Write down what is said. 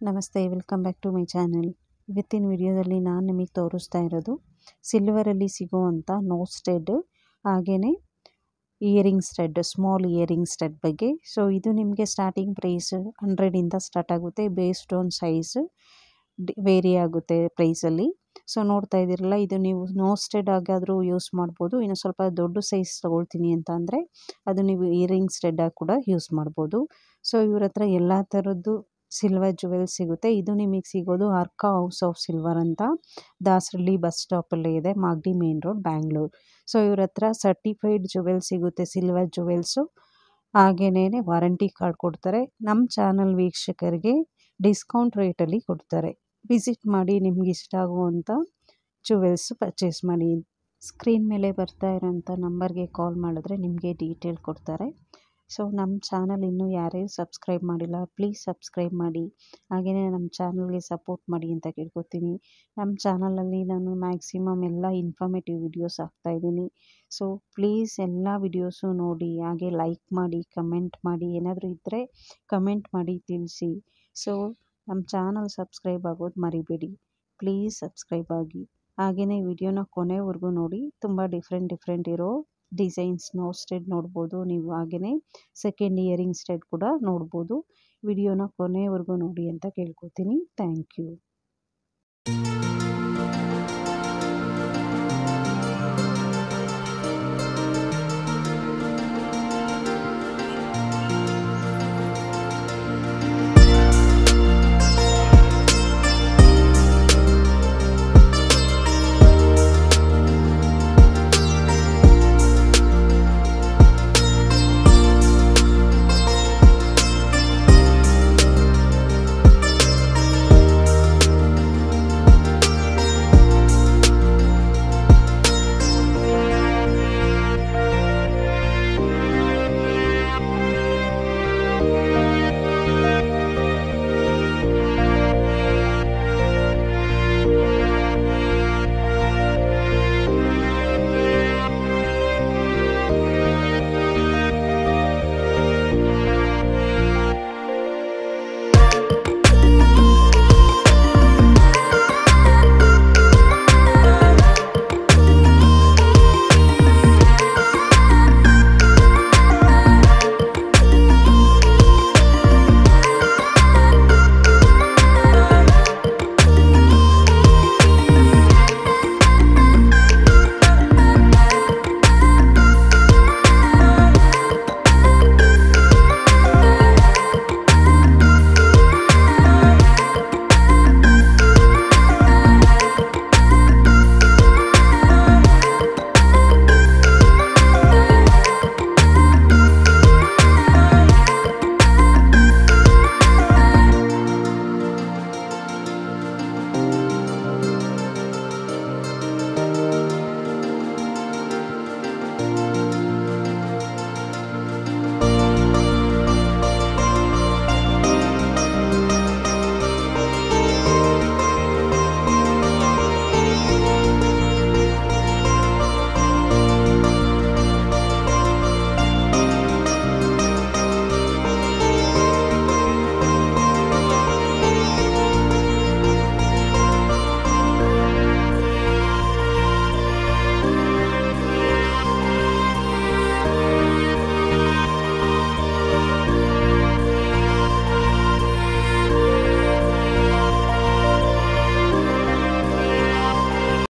ನಮಸ್ತೆ, welcome back to my channel. ಇವತ್ತಿನ ವಿಡಿಯೋದಲ್ಲಿ ನಾನು ನಿಮಗೆ ತೋರಿಸ್ತಾ ಇರೋದು ಸಿಲ್ವರಲ್ಲಿ ಸಿಗುವಂಥ ನೋಸ್ ಸ್ಟಡ್ ಹಾಗೆಯೇ earring stud, small earring stud ಬಗ್ಗೆ. ಸೊ ಇದು ನಿಮಗೆ ಸ್ಟಾರ್ಟಿಂಗ್ ಪ್ರೈಸ್ 100ಇಂದ ಸ್ಟಾರ್ಟ್ ಆಗುತ್ತೆ. ಬೇಸ್ಡ್ ಆನ್ ಸೈಜ್ ವೇರಿ ಆಗುತ್ತೆ ಪ್ರೈಸಲ್ಲಿ. ಸೊ ನೋಡ್ತಾ ಇದ್ದೀರಲ್ಲ, ಇದು ನೀವು ನೋಸ್ ಸ್ಟಡ್ ಆಗಾದರೂ ಯೂಸ್ ಮಾಡ್ಬೋದು. ಇನ್ನು ಸ್ವಲ್ಪ ದೊಡ್ಡ ಸೈಜ್ ತೊಗೊಳ್ತೀನಿ ಅಂತ ಅಂದರೆ ಅದು ನೀವು ಇಯರಿಂಗ್ ಸ್ಟಡ್ ಆಗಿ ಕೂಡ ಯೂಸ್ ಮಾಡ್ಬೋದು. ಸೊ ಇವ್ರ ಹತ್ರ ಎಲ್ಲ ಥರದ್ದು ಸಿಲ್ವರ್ ಜುವೆಲ್ಸ್ ಸಿಗುತ್ತೆ. ಇದು ನಿಮಗೆ ಸಿಗೋದು ಅರ್ಕಾ ಹೌಸ್ ಆಫ್ ಸಿಲ್ವರ್ ಅಂತ ದಾಸರಳ್ಳಿ ಬಸ್ ಸ್ಟಾಪಲ್ಲೇ ಇದೆ, Magadi main road, Bangalore. So ಇವ್ರ ಹತ್ರ ಸರ್ಟಿಫೈಡ್ ಜುವೆಲ್ಸ್ ಸಿಗುತ್ತೆ, ಸಿಲ್ವರ್ ಜುವೆಲ್ಸು. ಹಾಗೇನೇ ವಾರಂಟಿ ಕಾರ್ಡ್ ಕೊಡ್ತಾರೆ. ನಮ್ಮ ಚಾನಲ್ ವೀಕ್ಷಕರಿಗೆ ಡಿಸ್ಕೌಂಟ್ ರೇಟಲ್ಲಿ ಕೊಡ್ತಾರೆ. ವಿಸಿಟ್ ಮಾಡಿ, ನಿಮ್ಗೆ ಇಷ್ಟ ಆಗುವಂಥ ಜುವೆಲ್ಸ್ ಪರ್ಚೇಸ್ ಮಾಡಿ. ಸ್ಕ್ರೀನ್ ಮೇಲೆ ಬರ್ತಾ ಇರೋಂಥ ನಂಬರ್ಗೆ ಕಾಲ್ ಮಾಡಿದ್ರೆ ನಿಮಗೆ ಡೀಟೇಲ್ ಕೊಡ್ತಾರೆ. ಸೊ ನಮ್ಮ ಚಾನಲ್ ಇನ್ನೂ ಯಾರ್ಯಾರು ಸಬ್ಸ್ಕ್ರೈಬ್ ಮಾಡಿಲ್ಲ, ಪ್ಲೀಸ್ ಸಬ್ಸ್ಕ್ರೈಬ್ ಮಾಡಿ. ಹಾಗೆಯೇ ನಮ್ಮ ಚಾನಲ್ಗೆ ಸಪೋರ್ಟ್ ಮಾಡಿ ಅಂತ ಕೇಳ್ಕೊತೀನಿ. ನಮ್ಮ ಚಾನಲಲ್ಲಿ ನಾನು ಮ್ಯಾಕ್ಸಿಮಮ್ ಎಲ್ಲ ಇನ್ಫಾರ್ಮೇಟಿವ್ ವಿಡಿಯೋಸ್ ಹಾಕ್ತಾಯಿದ್ದೀನಿ. ಸೊ ಪ್ಲೀಸ್ ಎಲ್ಲ ವಿಡಿಯೋಸು ನೋಡಿ, ಹಾಗೆ ಲೈಕ್ ಮಾಡಿ, ಕಮೆಂಟ್ ಮಾಡಿ. ಏನಾದರೂ ಇದ್ದರೆ ಕಮೆಂಟ್ ಮಾಡಿ ತಿಳಿಸಿ. ಸೊ ನಮ್ಮ ಚಾನಲ್ ಸಬ್ಸ್ಕ್ರೈಬ್ ಆಗೋದು ಮರಿಬೇಡಿ, ಪ್ಲೀಸ್ ಸಬ್ಸ್ಕ್ರೈಬ್ ಆಗಿ. ಹಾಗೆಯೇ ವಿಡಿಯೋನ ಕೊನೆವರೆಗೂ ನೋಡಿ. ತುಂಬ ಡಿಫ್ರೆಂಟ್ ಇರೋ ಡಿಸೈನ್ಸ್ ನೋಸ್ ಸ್ಟಡ್ ನೋಡ್ಬೋದು ನೀವು. ಹಾಗೆಯೇ ಸೆಕೆಂಡ್ ಇಯರಿಂಗ್ ಸ್ಟಡ್ ಕೂಡ ನೋಡ್ಬೋದು. ವಿಡಿಯೋನ ಕೊನೆವರೆಗೂ ನೋಡಿ ಅಂತ ಕೇಳ್ಕೊತೀನಿ. Thank you.